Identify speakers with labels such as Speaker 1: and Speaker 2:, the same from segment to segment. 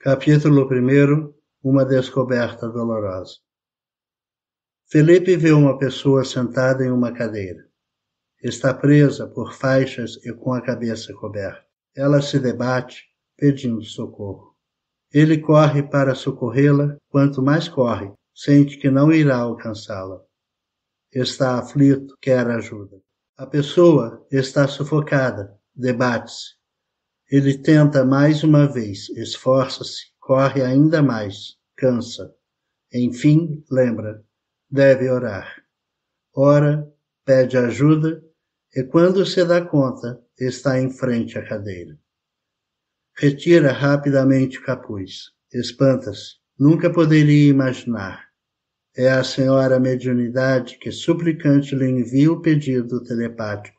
Speaker 1: Capítulo 1. Uma descoberta dolorosa. Felipe vê uma pessoa sentada em uma cadeira. Está presa por faixas e com a cabeça coberta. Ela se debate, pedindo socorro. Ele corre para socorrê-la. Quanto mais corre, sente que não irá alcançá-la. Está aflito, quer ajuda. A pessoa está sufocada, debate-se. Ele tenta mais uma vez, esforça-se, corre ainda mais, cansa. Enfim, lembra, deve orar. Ora, pede ajuda e quando se dá conta, está em frente à cadeira. Retira rapidamente o capuz. Espanta-se. Nunca poderia imaginar. É a senhora mediunidade que suplicante lhe envia o pedido telepático.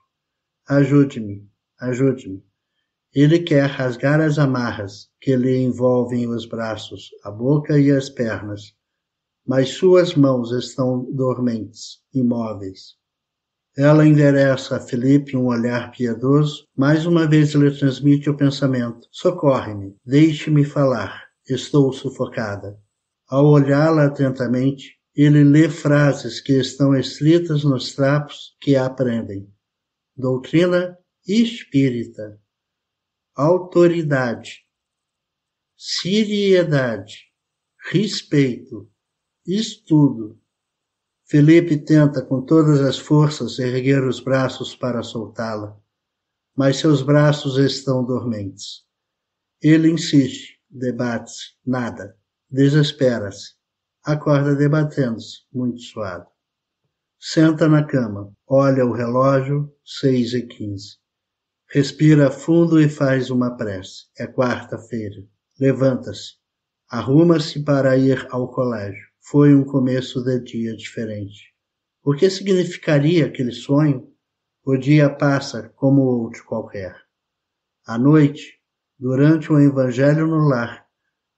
Speaker 1: Ajude-me, ajude-me. Ele quer rasgar as amarras que lhe envolvem os braços, a boca e as pernas, mas suas mãos estão dormentes, imóveis. Ela endereça a Felipe um olhar piedoso, mais uma vez lhe transmite o pensamento: socorre-me, deixe-me falar, estou sufocada. Ao olhá-la atentamente, ele lê frases que estão escritas nos trapos que a prendem. Doutrina espírita. Autoridade, seriedade, respeito, estudo. Felipe tenta com todas as forças erguer os braços para soltá-la, mas seus braços estão dormentes. Ele insiste, debate-se, nada, desespera-se, acorda debatendo-se, muito suado. Senta na cama, olha o relógio, 6h15. Respira fundo e faz uma prece. É quarta-feira. Levanta-se. Arruma-se para ir ao colégio. Foi um começo de dia diferente. O que significaria aquele sonho? O dia passa como outro qualquer. À noite, durante o evangelho no lar,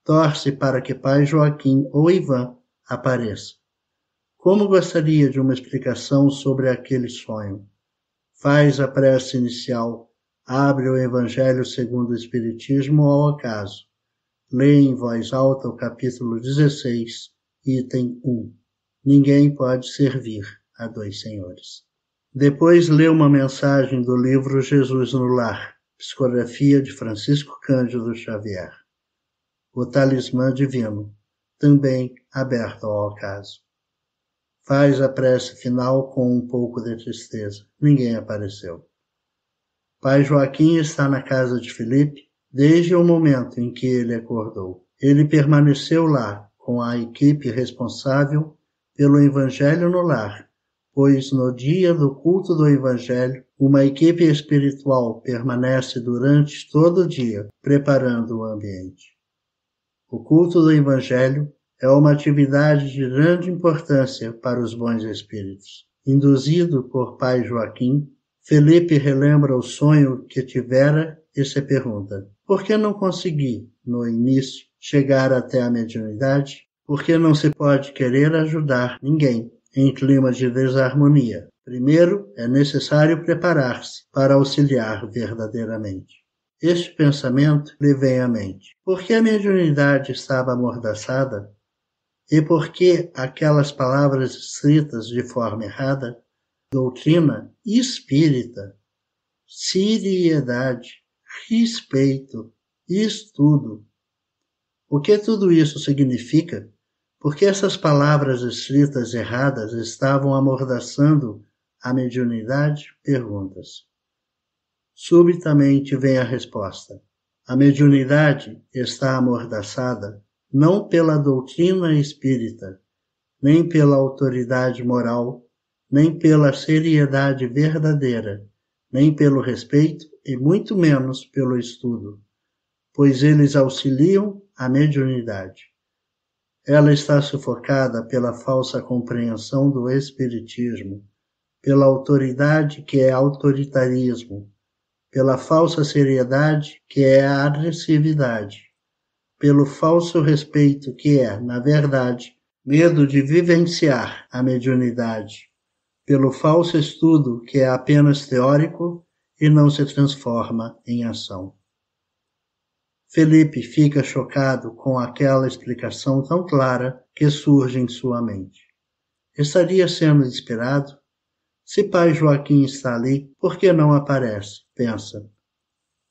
Speaker 1: torce para que pai Joaquim ou Ivan apareça. Como gostaria de uma explicação sobre aquele sonho? Faz a prece inicial. Abre o Evangelho segundo o Espiritismo ao acaso. Lê em voz alta o capítulo 16, item 1. Ninguém pode servir a dois senhores. Depois lê uma mensagem do livro Jesus no Lar, psicografia de Francisco Cândido Xavier. O Talismã Divino, também aberto ao acaso. Faz a prece final com um pouco de tristeza. Ninguém apareceu. Pai Joaquim está na casa de Felipe desde o momento em que ele acordou. Ele permaneceu lá com a equipe responsável pelo Evangelho no lar, pois no dia do culto do Evangelho, uma equipe espiritual permanece durante todo o dia preparando o ambiente. O culto do Evangelho é uma atividade de grande importância para os bons espíritos. Induzido por Pai Joaquim, Felipe relembra o sonho que tivera e se pergunta: por que não consegui, no início, chegar até a mediunidade? Por que não se pode querer ajudar ninguém em clima de desarmonia? Primeiro, é necessário preparar-se para auxiliar verdadeiramente. Este pensamento lhe vem à mente. Por que a mediunidade estava amordaçada? E por que aquelas palavras escritas de forma errada? Doutrina espírita, seriedade, respeito, estudo. O que tudo isso significa? Porque essas palavras escritas erradas estavam amordaçando a mediunidade? Pergunta-se. Subitamente vem a resposta. A mediunidade está amordaçada não pela doutrina espírita, nem pela autoridade moral, nem pela seriedade verdadeira, nem pelo respeito e muito menos pelo estudo, pois eles auxiliam a mediunidade. Ela está sufocada pela falsa compreensão do espiritismo, pela autoridade que é autoritarismo, pela falsa seriedade que é a agressividade, pelo falso respeito que é, na verdade, medo de vivenciar a mediunidade, pelo falso estudo que é apenas teórico e não se transforma em ação. Felipe fica chocado com aquela explicação tão clara que surge em sua mente. Estaria sendo inspirado? Se pai Joaquim está ali, por que não aparece? Pensa.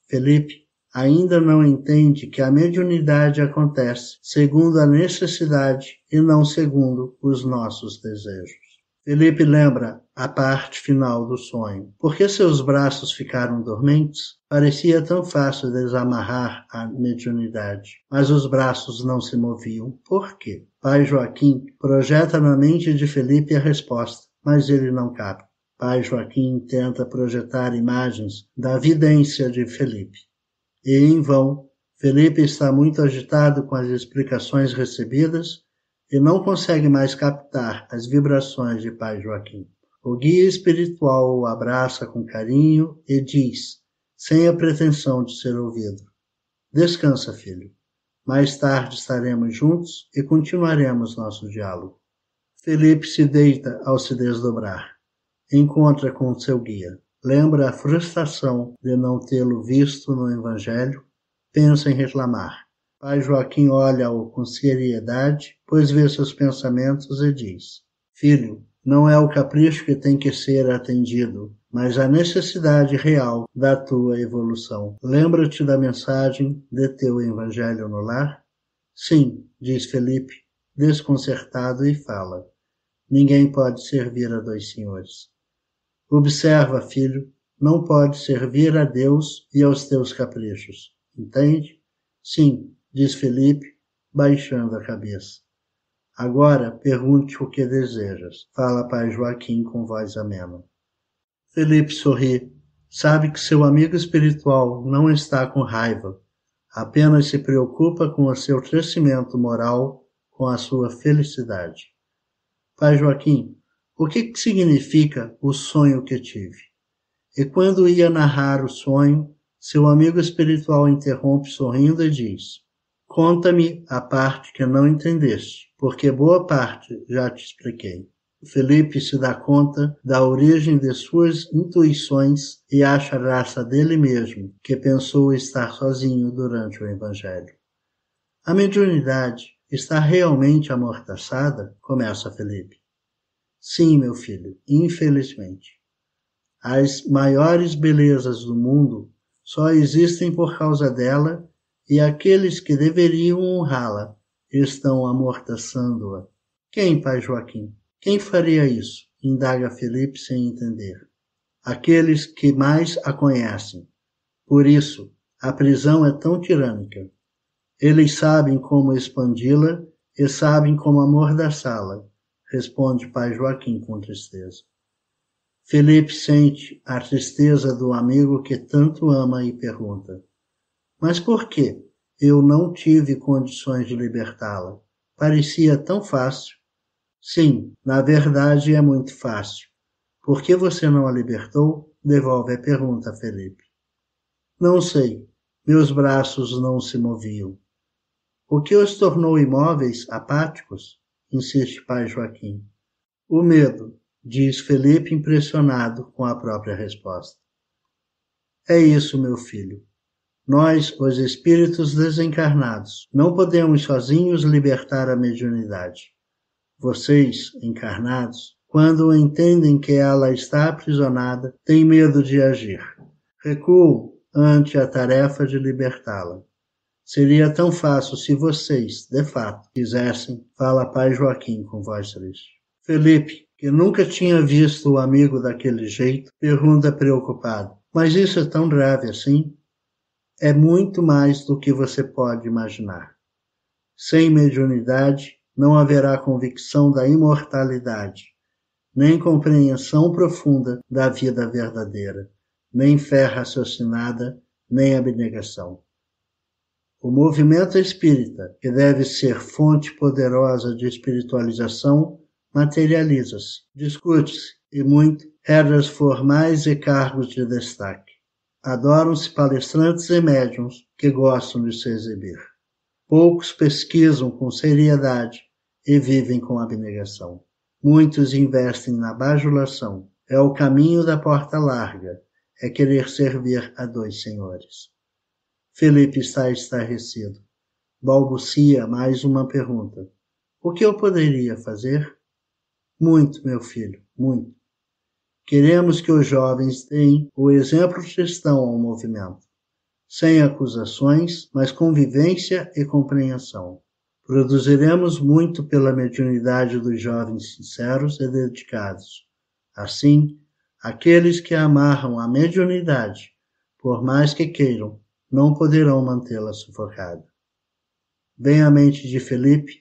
Speaker 1: Felipe ainda não entende que a mediunidade acontece segundo a necessidade e não segundo os nossos desejos. Felipe lembra a parte final do sonho. Por que seus braços ficaram dormentes? Parecia tão fácil desamarrar a mediunidade, mas os braços não se moviam. Por quê? Pai Joaquim projeta na mente de Felipe a resposta, mas ele não capta. Pai Joaquim tenta projetar imagens da vidência de Felipe. E em vão, Felipe está muito agitado com as explicações recebidas e não consegue mais captar as vibrações de pai Joaquim. O guia espiritual o abraça com carinho e diz, sem a pretensão de ser ouvido, descansa, filho. Mais tarde estaremos juntos e continuaremos nosso diálogo. Felipe se deita ao se desdobrar. Encontra com seu guia. Lembra a frustração de não tê-lo visto no Evangelho. Pensa em reclamar. Pai Joaquim olha-o com seriedade, pois vê seus pensamentos e diz, filho, não é o capricho que tem que ser atendido, mas a necessidade real da tua evolução. Lembra-te da mensagem de teu Evangelho no lar? Sim, diz Felipe, desconcertado e fala. Ninguém pode servir a dois senhores. Observa, filho, não pode servir a Deus e aos teus caprichos. Entende? Sim, diz Felipe, baixando a cabeça. Agora pergunte o que desejas, fala pai Joaquim com voz amena. Felipe sorri. Sabe que seu amigo espiritual não está com raiva, apenas se preocupa com o seu crescimento moral, com a sua felicidade. Pai Joaquim, o que significa o sonho que tive? E quando ia narrar o sonho, seu amigo espiritual interrompe sorrindo e diz, conta-me a parte que não entendeste, porque boa parte já te expliquei. Felipe se dá conta da origem de suas intuições e acha graça dele mesmo, que pensou estar sozinho durante o Evangelho. A mediunidade está realmente amordaçada? Começa Felipe. Sim, meu filho, infelizmente. As maiores belezas do mundo só existem por causa dela e aqueles que deveriam honrá-la estão amordaçando-a. Quem, pai Joaquim? Quem faria isso? Indaga Felipe sem entender. Aqueles que mais a conhecem. Por isso, a prisão é tão tirânica. Eles sabem como expandi-la e sabem como amordaçá-la, responde pai Joaquim com tristeza. Felipe sente a tristeza do amigo que tanto ama e pergunta, mas por que eu não tive condições de libertá-la? Parecia tão fácil. Sim, na verdade é muito fácil. Por que você não a libertou? Devolve a pergunta a Felipe. Não sei, meus braços não se moviam. O que os tornou imóveis, apáticos? Insiste pai Joaquim. O medo, diz Felipe impressionado com a própria resposta. É isso, meu filho. Nós, os espíritos desencarnados, não podemos sozinhos libertar a mediunidade. Vocês, encarnados, quando entendem que ela está aprisionada, têm medo de agir. Recuam ante a tarefa de libertá-la. Seria tão fácil se vocês, de fato, quisessem, fala pai Joaquim com voz triste. Felipe, que nunca tinha visto o amigo daquele jeito, pergunta preocupado, mas isso é tão grave assim? É muito mais do que você pode imaginar. Sem mediunidade, não haverá convicção da imortalidade, nem compreensão profunda da vida verdadeira, nem fé raciocinada, nem abnegação. O movimento espírita, que deve ser fonte poderosa de espiritualização, materializa-se, discute-se e muito regras formais e cargos de destaque. Adoram-se palestrantes e médiuns que gostam de se exibir. Poucos pesquisam com seriedade e vivem com abnegação. Muitos investem na bajulação. É o caminho da porta larga, é querer servir a dois senhores. Felipe está estarrecido. Balbucia mais uma pergunta. O que eu poderia fazer? Muito, meu filho, muito. Queremos que os jovens deem o exemplo cristão ao movimento, sem acusações, mas convivência e compreensão. Produziremos muito pela mediunidade dos jovens sinceros e dedicados. Assim, aqueles que amarram a mediunidade, por mais que queiram, não poderão mantê-la sufocada. Vem à mente de Felipe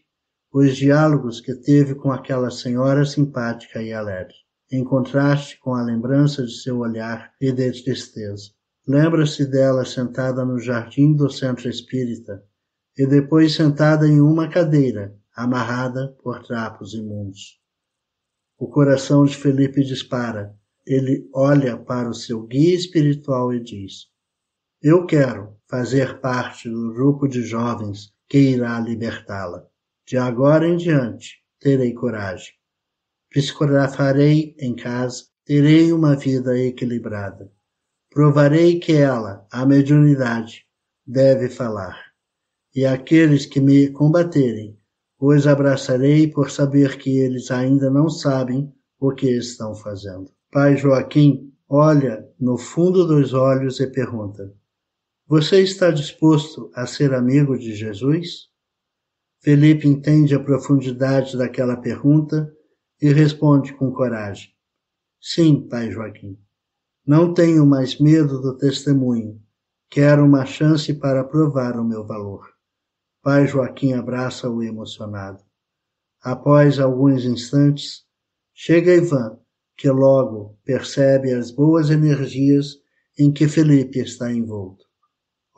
Speaker 1: os diálogos que teve com aquela senhora simpática e alegre, em contraste com a lembrança de seu olhar e de tristeza. Lembra-se dela sentada no jardim do centro espírita e depois sentada em uma cadeira, amarrada por trapos imundos. O coração de Felipe dispara. Ele olha para o seu guia espiritual e diz: eu quero fazer parte do grupo de jovens que irá libertá-la. De agora em diante, terei coragem. Psicografarei em casa, terei uma vida equilibrada. Provarei que ela, a mediunidade, deve falar. E aqueles que me combaterem, os abraçarei por saber que eles ainda não sabem o que estão fazendo. Pai Joaquim olha no fundo dos olhos e pergunta: você está disposto a ser amigo de Jesus? Felipe entende a profundidade daquela pergunta e responde com coragem: sim, pai Joaquim. Não tenho mais medo do testemunho. Quero uma chance para provar o meu valor. Pai Joaquim abraça-o emocionado. Após alguns instantes, chega Ivan, que logo percebe as boas energias em que Felipe está envolto.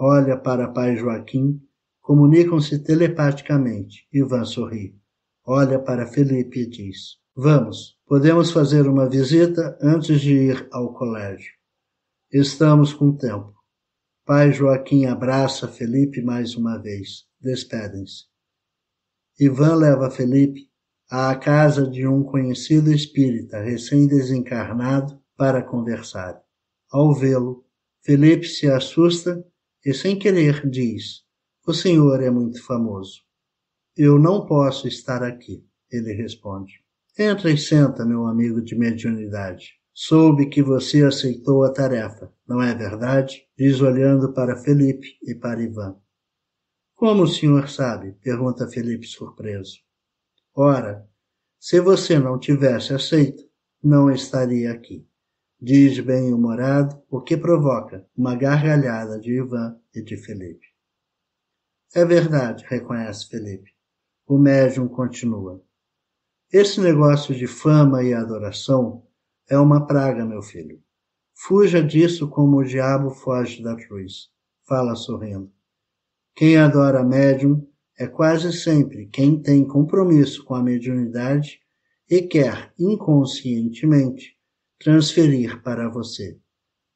Speaker 1: Olha para pai Joaquim, comunicam-se telepaticamente. Ivan sorri. Olha para Felipe e diz: vamos, podemos fazer uma visita antes de ir ao colégio. Estamos com tempo. Pai Joaquim abraça Felipe mais uma vez. Despedem-se. Ivan leva Felipe à casa de um conhecido espírita recém-desencarnado para conversar. Ao vê-lo, Felipe se assusta e, sem querer, diz: o senhor é muito famoso. Eu não posso estar aqui, ele responde. Entra e senta, meu amigo de mediunidade. Soube que você aceitou a tarefa, não é verdade? Diz olhando para Felipe e para Ivan. Como o senhor sabe? Pergunta Felipe surpreso. Ora, se você não tivesse aceito, não estaria aqui. Diz bem-humorado, o que provoca uma gargalhada de Ivan e de Felipe. É verdade, reconhece Felipe. O médium continua. Esse negócio de fama e adoração é uma praga, meu filho. Fuja disso como o diabo foge da cruz. Fala sorrindo. Quem adora médium é quase sempre quem tem compromisso com a mediunidade e quer, inconscientemente, transferir para você.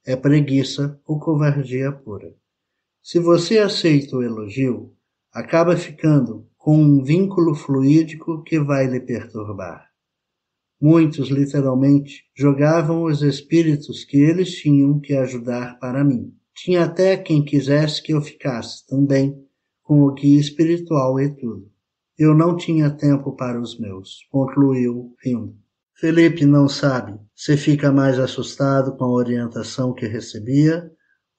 Speaker 1: É preguiça ou covardia pura. Se você aceita o elogio, acaba ficando com um vínculo fluídico que vai lhe perturbar. Muitos, literalmente, jogavam os espíritos que eles tinham que ajudar para mim. Tinha até quem quisesse que eu ficasse também com o guia espiritual e tudo. Eu não tinha tempo para os meus, concluiu rindo. Felipe não sabe se fica mais assustado com a orientação que recebia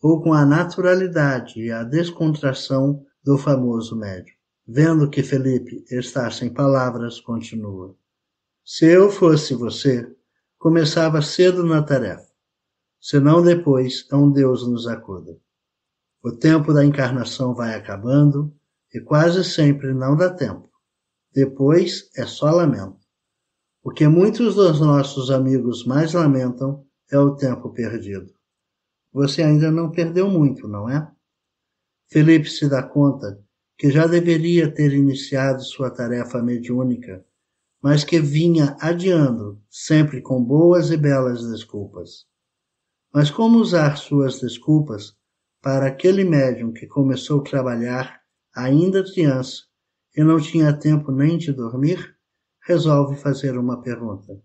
Speaker 1: ou com a naturalidade e a descontração do famoso médium. Vendo que Felipe está sem palavras, continua. Se eu fosse você, começava cedo na tarefa. Senão depois, um Deus nos acuda. O tempo da encarnação vai acabando e quase sempre não dá tempo. Depois é só lamento. O que muitos dos nossos amigos mais lamentam é o tempo perdido. Você ainda não perdeu muito, não é? Felipe se dá conta que já deveria ter iniciado sua tarefa mediúnica, mas que vinha adiando, sempre com boas e belas desculpas. Mas como usar suas desculpas para aquele médium que começou a trabalhar ainda criança e não tinha tempo nem de dormir? Resolve fazer uma pergunta.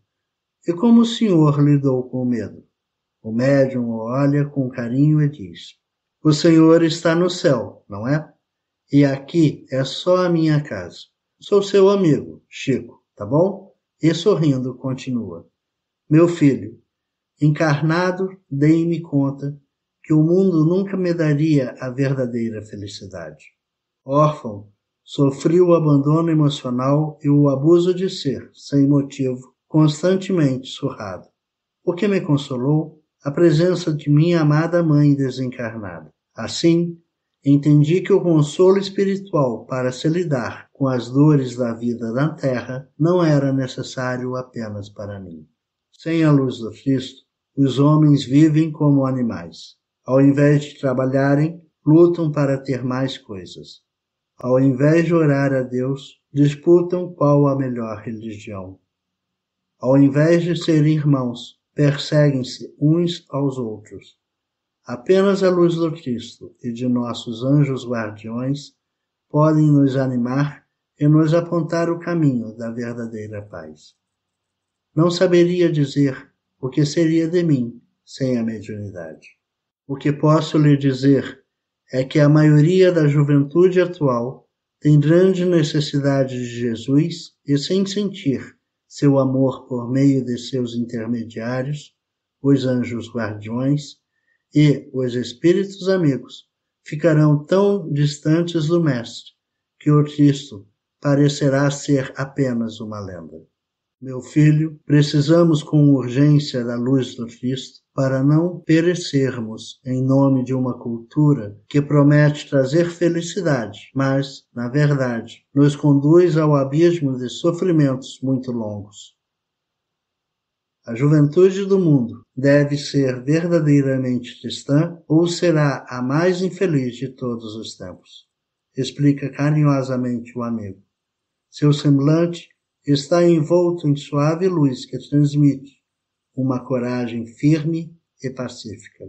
Speaker 1: E como o senhor lidou com o medo? O médium o olha com carinho e diz: O Senhor está no céu, não é? E aqui é só a minha casa. Sou seu amigo, Chico, tá bom? E sorrindo continua. Meu filho, encarnado, dei-me conta que o mundo nunca me daria a verdadeira felicidade. Órfão, sofri o abandono emocional e o abuso de ser, sem motivo, constantemente surrado. O que me consolou? A presença de minha amada mãe desencarnada. Assim, entendi que o consolo espiritual para se lidar com as dores da vida na Terra não era necessário apenas para mim. Sem a luz do Cristo, os homens vivem como animais. Ao invés de trabalharem, lutam para ter mais coisas. Ao invés de orar a Deus, disputam qual a melhor religião. Ao invés de ser irmãos, perseguem-se uns aos outros. Apenas a luz do Cristo e de nossos anjos guardiões podem nos animar e nos apontar o caminho da verdadeira paz. Não saberia dizer o que seria de mim sem a mediunidade. O que posso lhe dizer é que a maioria da juventude atual tem grande necessidade de Jesus e, sem sentir seu amor por meio de seus intermediários, os anjos guardiões e os espíritos amigos, ficarão tão distantes do Mestre que o Cristo parecerá ser apenas uma lenda. Meu filho, precisamos com urgência da luz do Cristo para não perecermos em nome de uma cultura que promete trazer felicidade, mas, na verdade, nos conduz ao abismo de sofrimentos muito longos. A juventude do mundo deve ser verdadeiramente cristã ou será a mais infeliz de todos os tempos? Explica carinhosamente o amigo. Seu semblante está envolto em suave luz que transmite uma coragem firme e pacífica.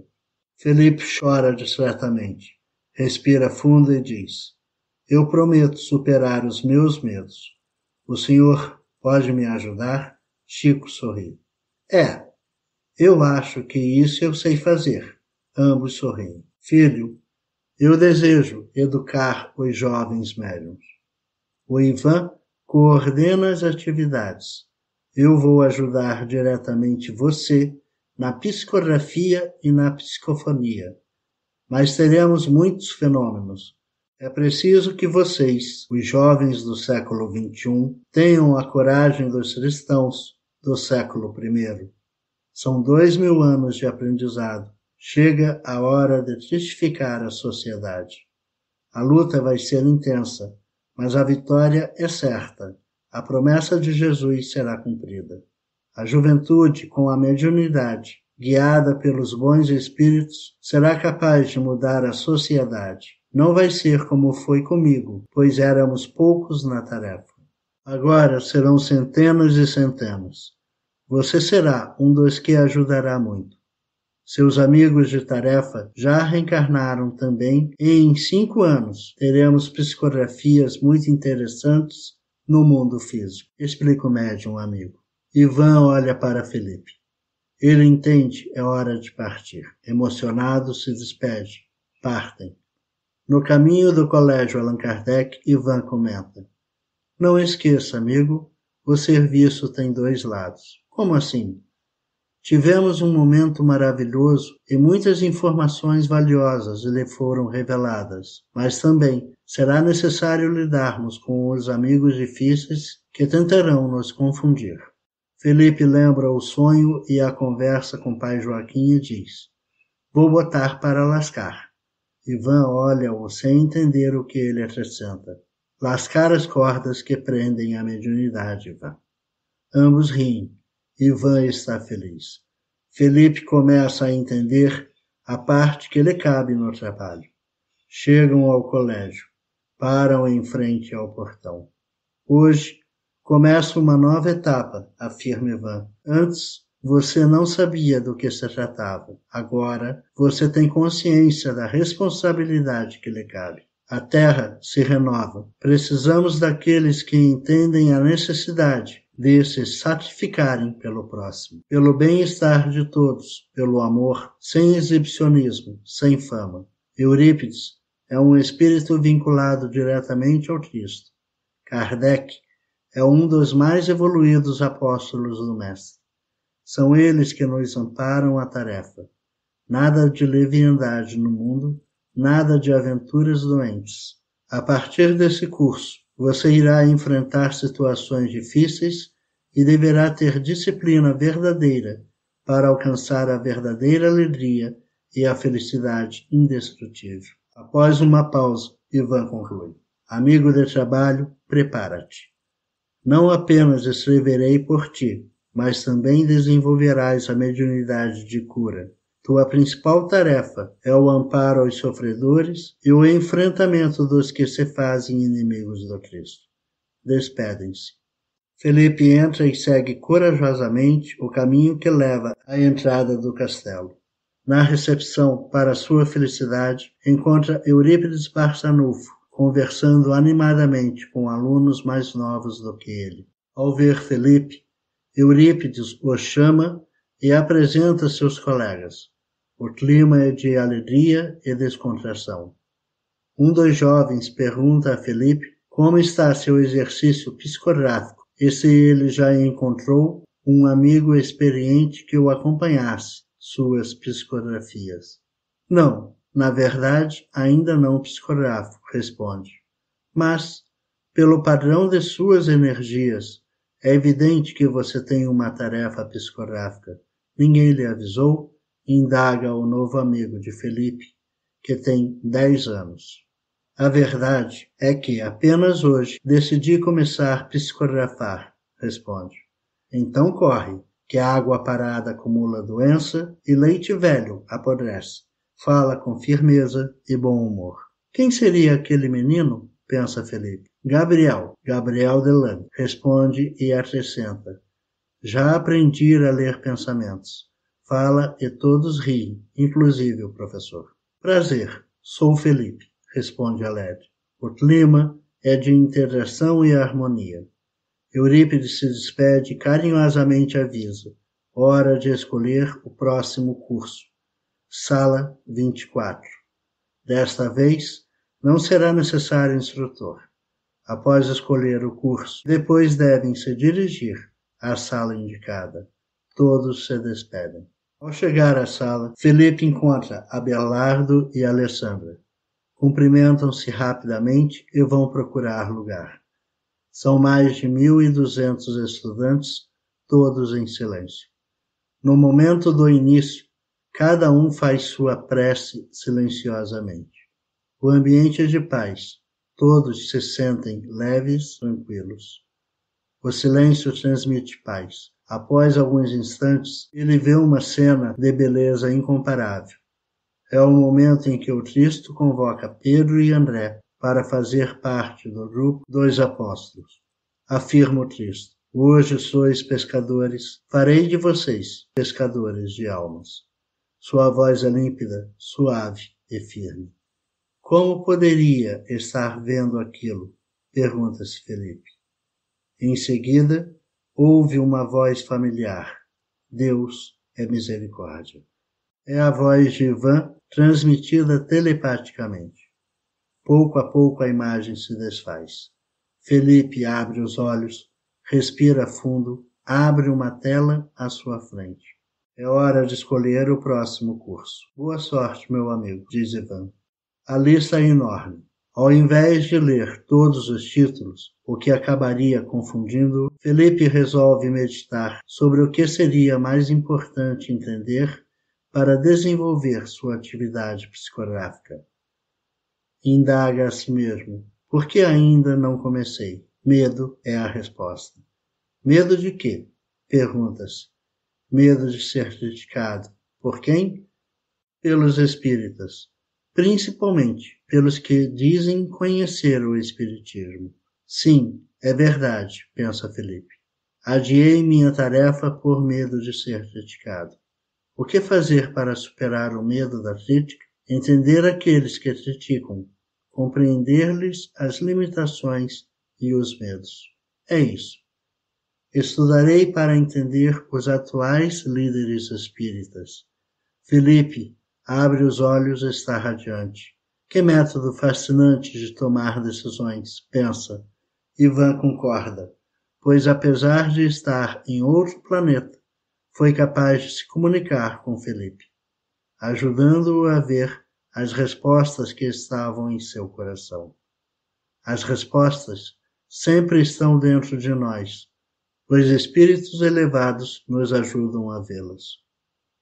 Speaker 1: Felipe chora discretamente, respira fundo e diz: eu prometo superar os meus medos. O senhor pode me ajudar? Chico sorri. Eu acho que isso eu sei fazer. Ambos sorriem. Filho, eu desejo educar os jovens médiuns. O Ivan coordena as atividades. Eu vou ajudar diretamente você na psicografia e na psicofonia. Mas teremos muitos fenômenos. É preciso que vocês, os jovens do século XXI, tenham a coragem dos cristãos do século I. São 2000 anos de aprendizado. Chega a hora de testificar a sociedade. A luta vai ser intensa, mas a vitória é certa. A promessa de Jesus será cumprida. A juventude, com a mediunidade, guiada pelos bons espíritos, será capaz de mudar a sociedade. Não vai ser como foi comigo, pois éramos poucos na tarefa. Agora serão centenas e centenas. Você será um dos que ajudará muito. Seus amigos de tarefa já reencarnaram também e em 5 anos teremos psicografias muito interessantes no mundo físico. Explica o médium amigo. Ivan olha para Felipe. Ele entende, é hora de partir. Emocionado, se despede. Partem. No caminho do colégio Allan Kardec, Ivan comenta. Não esqueça, amigo, o serviço tem 2 lados. Como assim? Tivemos um momento maravilhoso e muitas informações valiosas lhe foram reveladas, mas também será necessário lidarmos com os amigos difíceis que tentarão nos confundir. Felipe lembra o sonho e a conversa com pai Joaquim e diz: vou botar para lascar. Ivan olha-o sem entender o que ele acrescenta. Lascar as cordas que prendem a mediunidade, Ivan. Ambos riem. Ivan está feliz. Felipe começa a entender a parte que lhe cabe no trabalho. Chegam ao colégio. Param em frente ao portão. Hoje começa uma nova etapa, afirma Ivan. Antes, você não sabia do que se tratava. Agora, você tem consciência da responsabilidade que lhe cabe. A Terra se renova. Precisamos daqueles que entendem a necessidade de se sacrificarem pelo próximo, pelo bem-estar de todos, pelo amor, sem exibicionismo, sem fama. Eurípides é um espírito vinculado diretamente ao Cristo. Kardec é um dos mais evoluídos apóstolos do Mestre. São eles que nos amparam a tarefa. Nada de leviandade no mundo, nada de aventuras doentes. A partir desse curso, você irá enfrentar situações difíceis e deverá ter disciplina verdadeira para alcançar a verdadeira alegria e a felicidade indestrutível. Após uma pausa, Ivan conclui. Amigo de trabalho, prepara-te. Não apenas escreverei por ti, mas também desenvolverás a mediunidade de cura. Tua principal tarefa é o amparo aos sofredores e o enfrentamento dos que se fazem inimigos do Cristo. Despedem-se. Felipe entra e segue corajosamente o caminho que leva à entrada do castelo. Na recepção, para sua felicidade, encontra Eurípides Barçanufo, conversando animadamente com alunos mais novos do que ele. Ao ver Felipe, Eurípides o chama e apresenta seus colegas. O clima é de alegria e descontração. Um dos jovens pergunta a Felipe como está seu exercício psicográfico e se ele já encontrou um amigo experiente que o acompanhasse suas psicografias. Não, na verdade, ainda não psicográfico, responde. Mas, pelo padrão de suas energias, é evidente que você tem uma tarefa psicográfica. Ninguém lhe avisou? Indaga o novo amigo de Felipe, que tem 10 anos. A verdade é que apenas hoje decidi começar a psicografar, responde. Então corre, que a água parada acumula doença e leite velho apodrece. Fala com firmeza e bom humor. Quem seria aquele menino? Pensa Felipe. Gabriel Delane, responde e acrescenta. Já aprendi a ler pensamentos. Fala e todos riem, inclusive o professor. Prazer, sou Felipe, responde alegre. O clima é de interação e harmonia. Eurípides se despede e carinhosamente avisa. Hora de escolher o próximo curso. Sala 24. Desta vez, não será necessário instrutor. Após escolher o curso, depois devem se dirigir à sala indicada. Todos se despedem. Ao chegar à sala, Felipe encontra Abelardo e Alessandra. Cumprimentam-se rapidamente e vão procurar lugar. São mais de 1.200 estudantes, todos em silêncio. No momento do início, cada um faz sua prece silenciosamente. O ambiente é de paz. Todos se sentem leves, tranquilos. O silêncio transmite paz. Após alguns instantes, ele vê uma cena de beleza incomparável. É o momento em que o Cristo convoca Pedro e André para fazer parte do grupo dos apóstolos. Afirma o Cristo: hoje sois pescadores, farei de vocês pescadores de almas. Sua voz é límpida, suave e firme. Como poderia estar vendo aquilo? Pergunta-se Felipe. Em seguida, ouve uma voz familiar. Deus é misericórdia. É a voz de Ivan transmitida telepaticamente. Pouco a pouco a imagem se desfaz. Felipe abre os olhos, respira fundo, abre uma tela à sua frente. É hora de escolher o próximo curso. Boa sorte, meu amigo, diz Ivan. A lista é enorme. Ao invés de ler todos os títulos, o que acabaria confundindo, Felipe resolve meditar sobre o que seria mais importante entender para desenvolver sua atividade psicográfica. Indaga a si mesmo, por que ainda não comecei? Medo é a resposta. Medo de quê? Pergunta-se. Medo de ser criticado. Por quem? Pelos espíritas. Principalmente pelos que dizem conhecer o Espiritismo. Sim, é verdade, pensa Felipe. Adiei minha tarefa por medo de ser criticado. O que fazer para superar o medo da crítica? Entender aqueles que criticam, compreender-lhes as limitações e os medos. É isso. Estudarei para entender os atuais líderes espíritas. Felipe Abre os olhos e está radiante. Que método fascinante de tomar decisões, pensa. Ivan concorda, pois apesar de estar em outro planeta, foi capaz de se comunicar com Felipe, ajudando-o a ver as respostas que estavam em seu coração. As respostas sempre estão dentro de nós, pois espíritos elevados nos ajudam a vê-las.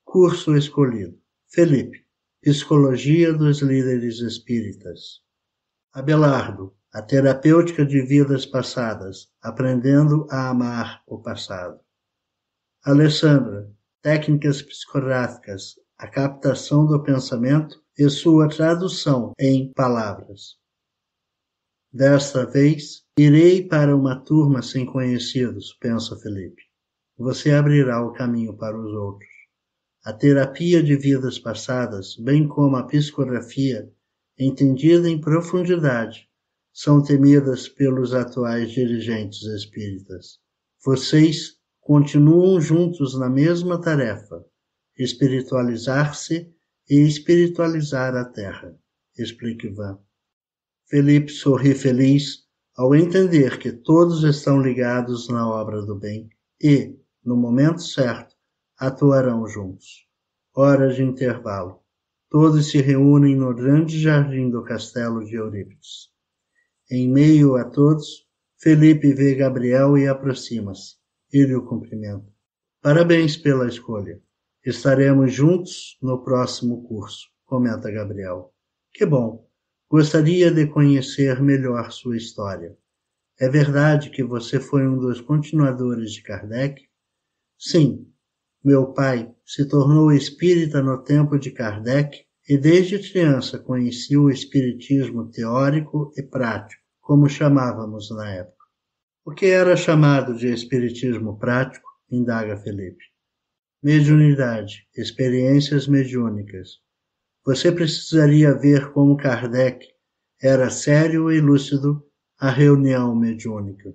Speaker 1: Curso escolhido. Felipe, Psicologia dos Líderes Espíritas. Abelardo, a terapêutica de vidas passadas, aprendendo a amar o passado. Alessandra, técnicas psicográficas, a captação do pensamento e sua tradução em palavras. Desta vez, irei para uma turma sem conhecidos, pensa Felipe. Você abrirá o caminho para os outros. A terapia de vidas passadas, bem como a psicografia, entendida em profundidade, são temidas pelos atuais dirigentes espíritas. Vocês continuam juntos na mesma tarefa, espiritualizar-se e espiritualizar a Terra, explica Ivan. Felipe sorri feliz ao entender que todos estão ligados na obra do bem e, no momento certo, atuarão juntos. Hora de intervalo. Todos se reúnem no grande jardim do castelo de Eurípides. Em meio a todos, Felipe vê Gabriel e aproxima-se. Ele o cumprimenta. Parabéns pela escolha. Estaremos juntos no próximo curso, comenta Gabriel. Que bom. Gostaria de conhecer melhor sua história. É verdade que você foi um dos continuadores de Kardec? Sim. Meu pai se tornou espírita no tempo de Kardec e desde criança conheci o espiritismo teórico e prático, como chamávamos na época. O que era chamado de espiritismo prático? Indaga Felipe. Mediunidade, experiências mediúnicas. Você precisaria ver como Kardec era sério e lúcido a reunião mediúnica.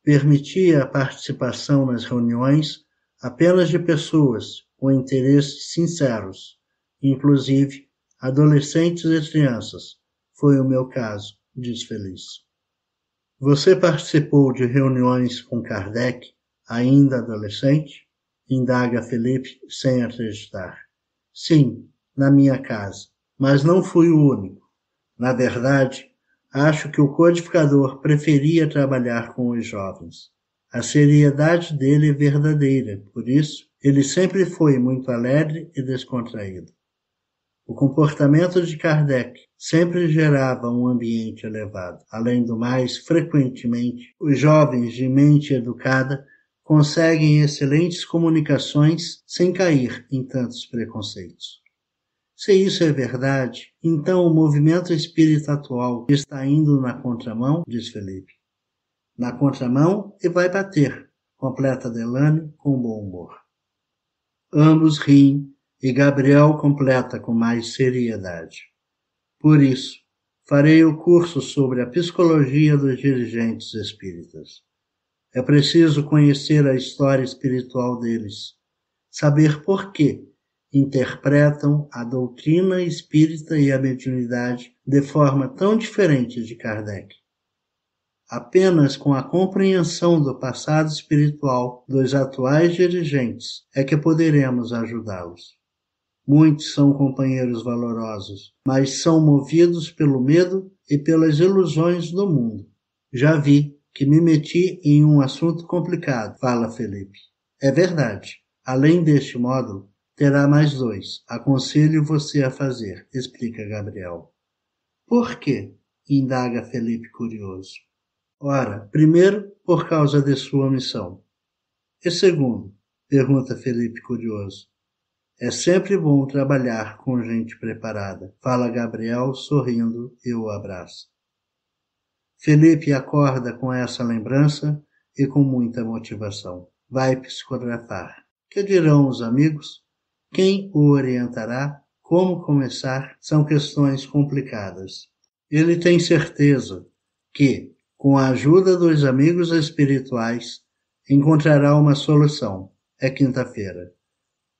Speaker 1: Permitia a participação nas reuniões apenas de pessoas com interesses sinceros, inclusive adolescentes e crianças. Foi o meu caso, diz Feliz. Você participou de reuniões com Kardec, ainda adolescente? Indaga Felipe sem acreditar. Sim, na minha casa, mas não fui o único. Na verdade, acho que o codificador preferia trabalhar com os jovens. A seriedade dele é verdadeira, por isso, ele sempre foi muito alegre e descontraído. O comportamento de Kardec sempre gerava um ambiente elevado. Além do mais, frequentemente, os jovens de mente educada conseguem excelentes comunicações sem cair em tantos preconceitos. Se isso é verdade, então o movimento espírita atual está indo na contramão, diz Felipe. Na contramão e vai bater, completa Delane com bom humor. Ambos riem e Gabriel completa com mais seriedade. Por isso, farei o curso sobre a psicologia dos dirigentes espíritas. É preciso conhecer a história espiritual deles, saber por que interpretam a doutrina espírita e a mediunidade de forma tão diferente de Kardec. Apenas com a compreensão do passado espiritual dos atuais dirigentes é que poderemos ajudá-los. Muitos são companheiros valorosos, mas são movidos pelo medo e pelas ilusões do mundo. Já vi que me meti em um assunto complicado, fala Felipe. É verdade. Além deste módulo, terá mais 2. Aconselho você a fazer, explica Gabriel. Por quê? Indaga Felipe curioso. Ora, primeiro, por causa de sua missão. E segundo, pergunta Felipe curioso. É sempre bom trabalhar com gente preparada, fala Gabriel sorrindo e o abraça. Felipe acorda com essa lembrança e com muita motivação. Vai psicografar. Que dirão os amigos? Quem o orientará? Como começar? São questões complicadas. Ele tem certeza que, com a ajuda dos amigos espirituais, encontrará uma solução. É quinta-feira.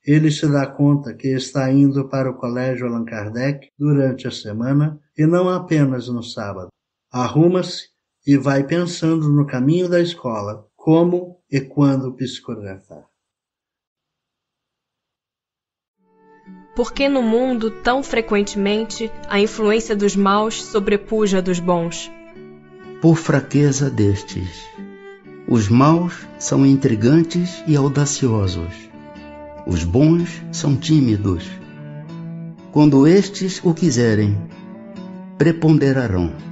Speaker 1: Ele se dá conta que está indo para o Colégio Allan Kardec durante a semana e não apenas no sábado. Arruma-se e vai pensando no caminho da escola, como e quando psicografar.
Speaker 2: Por que no mundo, tão frequentemente, a influência dos maus sobrepuja a dos bons?
Speaker 3: Por fraqueza destes. Os maus são intrigantes e audaciosos. Os bons são tímidos. Quando estes o quiserem, preponderarão.